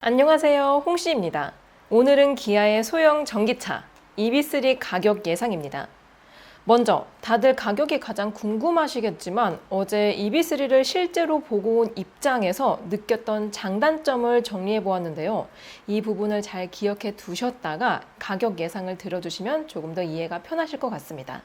안녕하세요, 홍씨입니다. 오늘은 기아의 소형 전기차 EV3 가격 예상입니다. 먼저 다들 가격이 가장 궁금하시겠지만 어제 EV3를 실제로 보고 온 입장에서 느꼈던 장단점을 정리해 보았는데요. 이 부분을 잘 기억해 두셨다가 가격 예상을 들어주시면 조금 더 이해가 편하실 것 같습니다.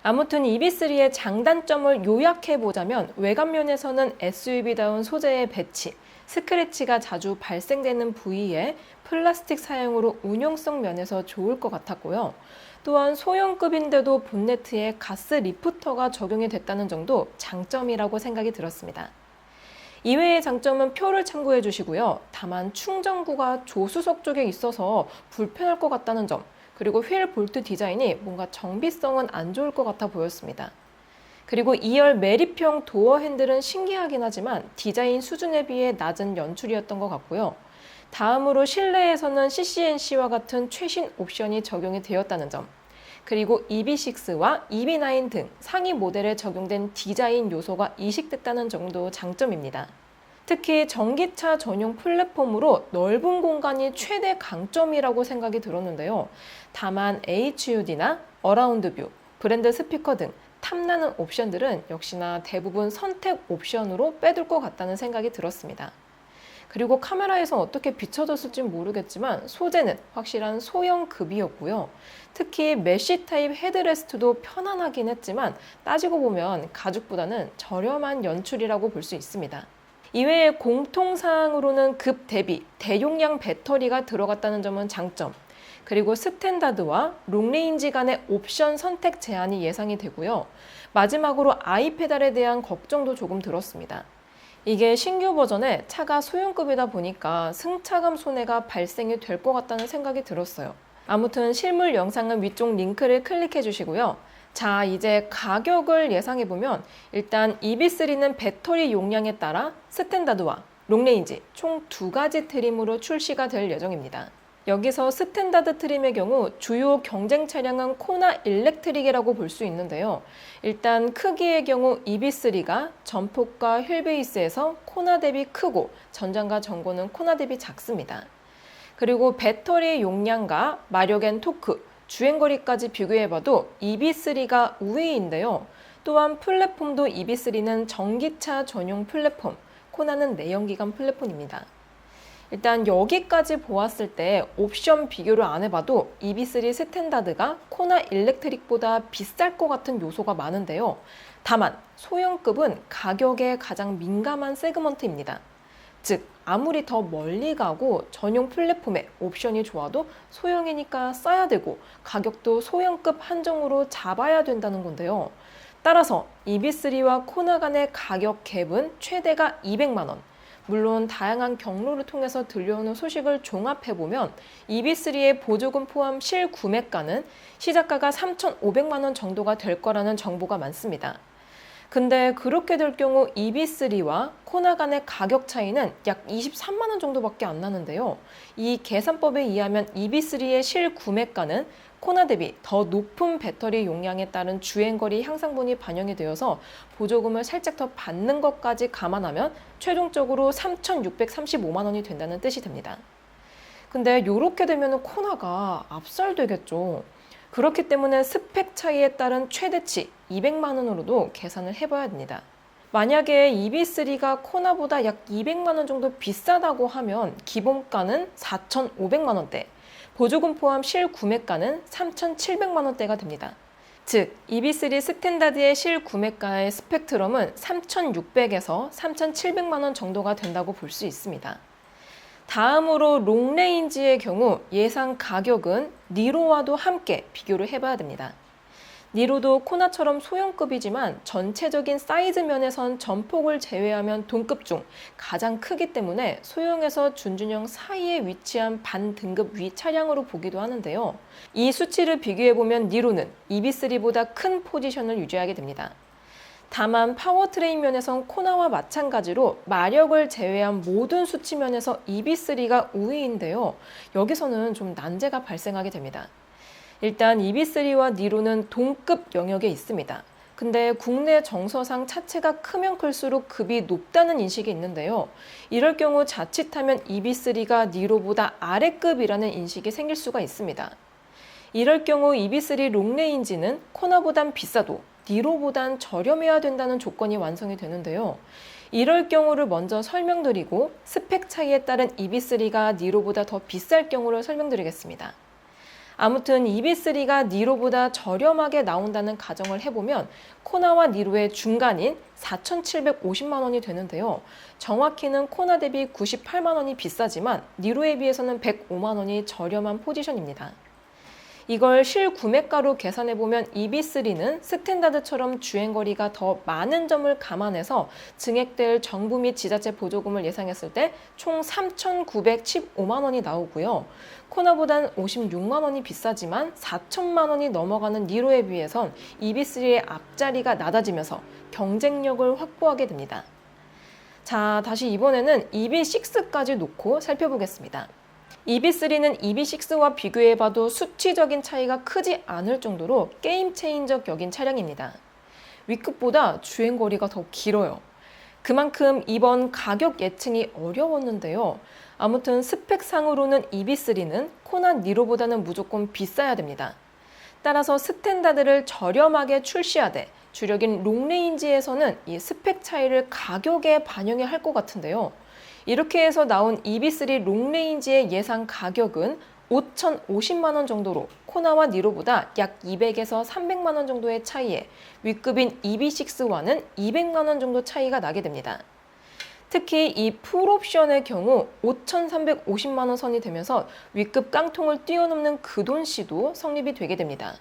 아무튼 EV3의 장단점을 요약해 보자면 외관면에서는 SUV다운 소재의 배치, 스크래치가 자주 발생되는 부위에 플라스틱 사용으로 운용성 면에서 좋을 것 같았고요. 또한 소형급인데도 본네트에 가스 리프터가 적용이 됐다는 정도 장점이라고 생각이 들었습니다. 이외의 장점은 표를 참고해 주시고요. 다만 충전구가 조수석 쪽에 있어서 불편할 것 같다는 점, 그리고 휠 볼트 디자인이 뭔가 정비성은 안 좋을 것 같아 보였습니다. 그리고 2열 매립형 도어 핸들은 신기하긴 하지만 디자인 수준에 비해 낮은 연출이었던 것 같고요. 다음으로 실내에서는 CCNC와 같은 최신 옵션이 적용이 되었다는 점, 그리고 EV6와 EV9 등 상위 모델에 적용된 디자인 요소가 이식됐다는 정도 장점입니다. 특히 전기차 전용 플랫폼으로 넓은 공간이 최대 강점이라고 생각이 들었는데요. 다만 HUD나 어라운드 뷰, 브랜드 스피커 등 탐나는 옵션들은 역시나 대부분 선택 옵션으로 빼둘 것 같다는 생각이 들었습니다. 그리고 카메라에서 어떻게 비춰졌을지 모르겠지만 소재는 확실한 소형급이었고요. 특히 메쉬 타입 헤드레스트도 편안하긴 했지만 따지고 보면 가죽보다는 저렴한 연출이라고 볼 수 있습니다. 이외에 공통사항으로는 급 대비 대용량 배터리가 들어갔다는 점은 장점, 그리고 스탠다드와 롱레인지 간의 옵션 선택 제한이 예상이 되고요. 마지막으로 아이페달에 대한 걱정도 조금 들었습니다. 이게 신규 버전에 차가 소형급이다 보니까 승차감 손해가 발생이 될 것 같다는 생각이 들었어요. 아무튼 실물 영상은 위쪽 링크를 클릭해 주시고요. 자, 이제 가격을 예상해 보면 일단 EV3는 배터리 용량에 따라 스탠다드와 롱레인지 총 2가지 트림으로 출시가 될 예정입니다. 여기서 스탠다드 트림의 경우 주요 경쟁 차량은 코나 일렉트릭이라고 볼 수 있는데요. 일단 크기의 경우 EV3가 전폭과 휠베이스에서 코나 대비 크고 전장과 전고는 코나 대비 작습니다. 그리고 배터리 용량과 마력 앤 토크, 주행거리까지 비교해봐도 EV3가 우위인데요. 또한 플랫폼도 EV3는 전기차 전용 플랫폼, 코나는 내연기관 플랫폼입니다. 일단 여기까지 보았을 때 옵션 비교를 안 해봐도 EV3 스탠다드가 코나 일렉트릭보다 비쌀 것 같은 요소가 많은데요. 다만 소형급은 가격에 가장 민감한 세그먼트입니다. 즉 아무리 더 멀리 가고 전용 플랫폼에 옵션이 좋아도 소형이니까 써야 되고 가격도 소형급 한정으로 잡아야 된다는 건데요. 따라서 EV3와 코나 간의 가격 갭은 최대가 200만 원. 물론 다양한 경로를 통해서 들려오는 소식을 종합해보면 EV3의 보조금 포함 실구매가는 시작가가 3,500만 원 정도가 될 거라는 정보가 많습니다. 근데 그렇게 될 경우 EV3와 코나 간의 가격 차이는 약 23만 원 정도밖에 안 나는데요. 이 계산법에 의하면 EV3의 실구매가는 코나 대비 더 높은 배터리 용량에 따른 주행거리 향상분이 반영이 되어서 보조금을 살짝 더 받는 것까지 감안하면 최종적으로 3,635만 원이 된다는 뜻이 됩니다. 근데 이렇게 되면 코나가 압살되겠죠. 그렇기 때문에 스펙 차이에 따른 최대치 200만 원으로도 계산을 해봐야 됩니다. 만약에 EV3가 코나보다 약 200만 원 정도 비싸다고 하면 기본가는 4,500만 원대, 보조금 포함 실구매가는 3,700만 원대가 됩니다. 즉, EV3 스탠다드의 실구매가의 스펙트럼은 3,600에서 3,700만 원 정도가 된다고 볼 수 있습니다. 다음으로 롱레인지의 경우 예상 가격은 니로와도 함께 비교를 해봐야 됩니다. 니로도 코나처럼 소형급이지만 전체적인 사이즈 면에선 전폭을 제외하면 동급 중 가장 크기 때문에 소형에서 준준형 사이에 위치한 반등급 위 차량으로 보기도 하는데요. 이 수치를 비교해보면 니로는 EV3보다 큰 포지션을 유지하게 됩니다. 다만 파워트레인 면에선 코나와 마찬가지로 마력을 제외한 모든 수치 면에서 EV3가 우위인데요. 여기서는 좀 난제가 발생하게 됩니다. 일단 EV3와 니로는 동급 영역에 있습니다. 근데 국내 정서상 차체가 크면 클수록 급이 높다는 인식이 있는데요. 이럴 경우 자칫하면 EB3가 니로보다 아래급이라는 인식이 생길 수가 있습니다. 이럴 경우 EB3 롱레인지는 코나보단 비싸도 니로보단 저렴해야 된다는 조건이 완성이 되는데요. 이럴 경우를 먼저 설명드리고 스펙 차이에 따른 EB3가 니로보다 더 비쌀 경우를 설명드리겠습니다. 아무튼 EB3가 니로보다 저렴하게 나온다는 가정을 해보면 코나와 니로의 중간인 4,750만 원이 되는데요. 정확히는 코나 대비 98만 원이 비싸지만 니로에 비해서는 105만 원이 저렴한 포지션입니다. 이걸 실구매가로 계산해보면 EB3는 스탠다드처럼 주행거리가 더 많은 점을 감안해서 증액될 정부 및 지자체 보조금을 예상했을 때 총 3,915만 원이 나오고요. 코나보단 56만 원이 비싸지만 4천만 원이 넘어가는 니로에 비해선 EB3의 앞자리가 낮아지면서 경쟁력을 확보하게 됩니다. 자, 다시 이번에는 EB6까지 놓고 살펴보겠습니다. EB3는 EB6와 비교해봐도 수치적인 차이가 크지 않을 정도로 게임 체인저격인 차량입니다. 위급보다 주행거리가 더 길어요. 그만큼 이번 가격 예측이 어려웠는데요. 아무튼 스펙상으로는 EB3는 코나 니로보다는 무조건 비싸야 됩니다. 따라서 스탠다드를 저렴하게 출시하되 주력인 롱레인지에서는 이 스펙 차이를 가격에 반영해야 할 것 같은데요. 이렇게 해서 나온 EB3 롱레인지의 예상 가격은 5,050만 원 정도로 코나와 니로보다 약 200에서 300만 원 정도의 차이에 위급인 EB6와는 200만 원 정도 차이가 나게 됩니다. 특히 이 풀옵션의 경우 5,350만 원 선이 되면서 위급 깡통을 뛰어넘는 그돈시도 성립이 되게 됩니다.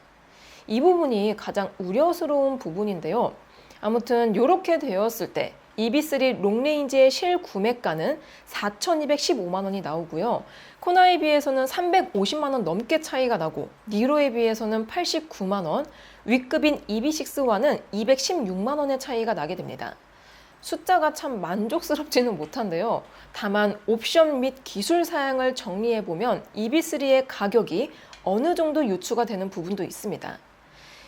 이 부분이 가장 우려스러운 부분인데요. 아무튼 이렇게 되었을 때 EB3 롱레인지의 실구매가는 4,215만 원이 나오고요. 코나에 비해서는 350만 원 넘게 차이가 나고 니로에 비해서는 89만 원, 위급인 EB6와는 216만 원의 차이가 나게 됩니다. 숫자가 참 만족스럽지는 못한데요. 다만 옵션 및 기술 사양을 정리해보면 EB3의 가격이 어느 정도 유추가 되는 부분도 있습니다.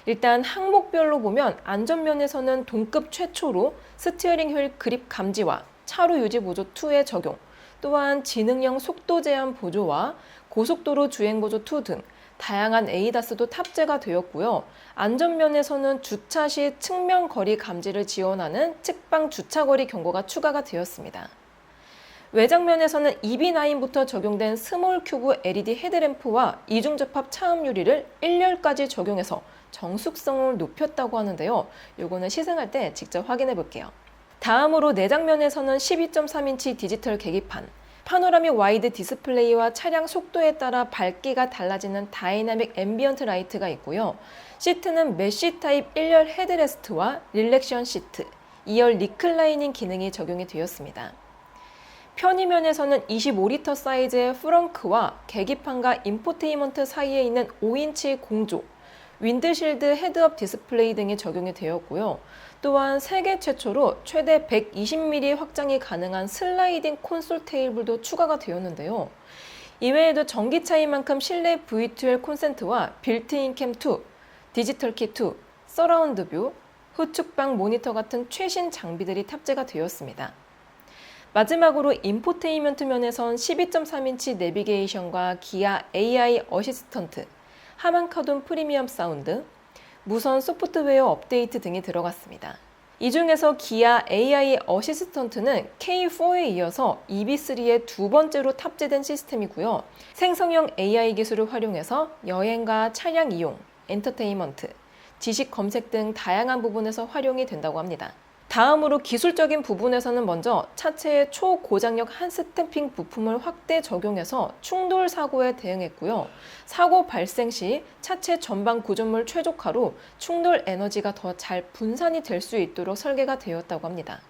일단 항목별로 보면 안전면에서는 동급 최초로 스티어링 휠 그립 감지와 차로 유지 보조 2의 적용, 또한 지능형 속도 제한 보조와 고속도로 주행 보조 2 등 다양한 에이다스도 탑재가 되었고요. 안전면에서는 주차 시 측면 거리 감지를 지원하는 측방 주차 거리 경고가 추가가 되었습니다. 외장면에서는 EB9부터 적용된 스몰 큐브 LED 헤드램프와 이중접합 차음 유리를 1열까지 적용해서 정숙성을 높였다고 하는데요. 요거는 시승할 때 직접 확인해 볼게요. 다음으로 내장면에서는 12.3인치 디지털 계기판, 파노라믹 와이드 디스플레이와 차량 속도에 따라 밝기가 달라지는 다이나믹 앰비언트 라이트가 있고요. 시트는 메쉬 타입 1열 헤드레스트와 릴렉션 시트, 2열 리클라이닝 기능이 적용이 되었습니다. 편의면에서는 25리터 사이즈의 프렁크와 계기판과 인포테인먼트 사이에 있는 5인치 공조, 윈드실드 헤드업 디스플레이 등이 적용이 되었고요. 또한 세계 최초로 최대 120mm 확장이 가능한 슬라이딩 콘솔 테이블도 추가가 되었는데요. 이외에도 전기차인 만큼 실내 V12 콘센트와 빌트인 캠2, 디지털 키2, 서라운드 뷰, 후측방 모니터 같은 최신 장비들이 탑재가 되었습니다. 마지막으로 인포테인먼트 면에선 12.3인치 내비게이션과 기아 AI 어시스턴트, 하만카돈 프리미엄 사운드, 무선 소프트웨어 업데이트 등이 들어갔습니다. 이 중에서 기아 AI 어시스턴트는 K4에 이어서 EB3의 두 번째로 탑재된 시스템이고요. 생성형 AI 기술을 활용해서 여행과 차량 이용, 엔터테인먼트, 지식 검색 등 다양한 부분에서 활용이 된다고 합니다. 다음으로 기술적인 부분에서는 먼저 차체의 초고장력 한스탬핑 부품을 확대 적용해서 충돌 사고에 대응했고요. 사고 발생 시 차체 전방 구조물 최적화로 충돌 에너지가 더 잘 분산이 될 수 있도록 설계가 되었다고 합니다.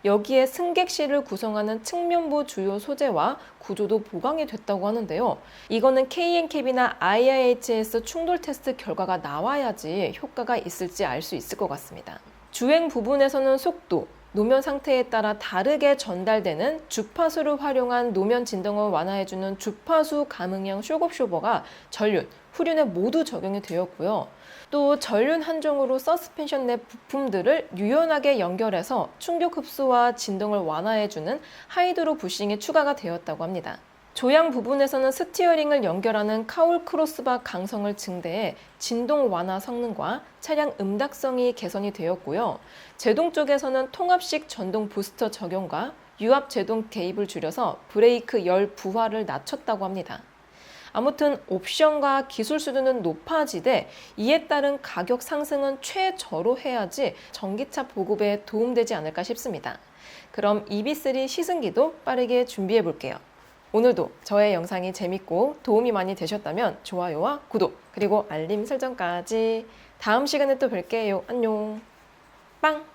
여기에 승객실을 구성하는 측면부 주요 소재와 구조도 보강이 됐다고 하는데요. 이거는 KNCAP이나 IIHS 충돌 테스트 결과가 나와야지 효과가 있을지 알 수 있을 것 같습니다. 주행 부분에서는 속도, 노면 상태에 따라 다르게 전달되는 주파수를 활용한 노면 진동을 완화해주는 주파수 감응형 쇼겁쇼버가 전륜, 후륜에 모두 적용이 되었고요. 또 전륜 한종으로 서스펜션 내 부품들을 유연하게 연결해서 충격 흡수와 진동을 완화해주는 하이드로 부싱이 추가가 되었다고 합니다. 조향 부분에서는 스티어링을 연결하는 카울 크로스바 강성을 증대해 진동 완화 성능과 차량 음닥성이 개선이 되었고요. 제동 쪽에서는 통합식 전동 부스터 적용과 유압 제동 개입을 줄여서 브레이크 열 부하를 낮췄다고 합니다. 아무튼 옵션과 기술 수준은 높아지되 이에 따른 가격 상승은 최저로 해야지 전기차 보급에 도움되지 않을까 싶습니다. 그럼 EB3 시승기도 빠르게 준비해 볼게요. 오늘도 저의 영상이 재밌고 도움이 많이 되셨다면 좋아요와 구독 그리고 알림 설정까지. 다음 시간에 또 뵐게요. 안녕. 빵!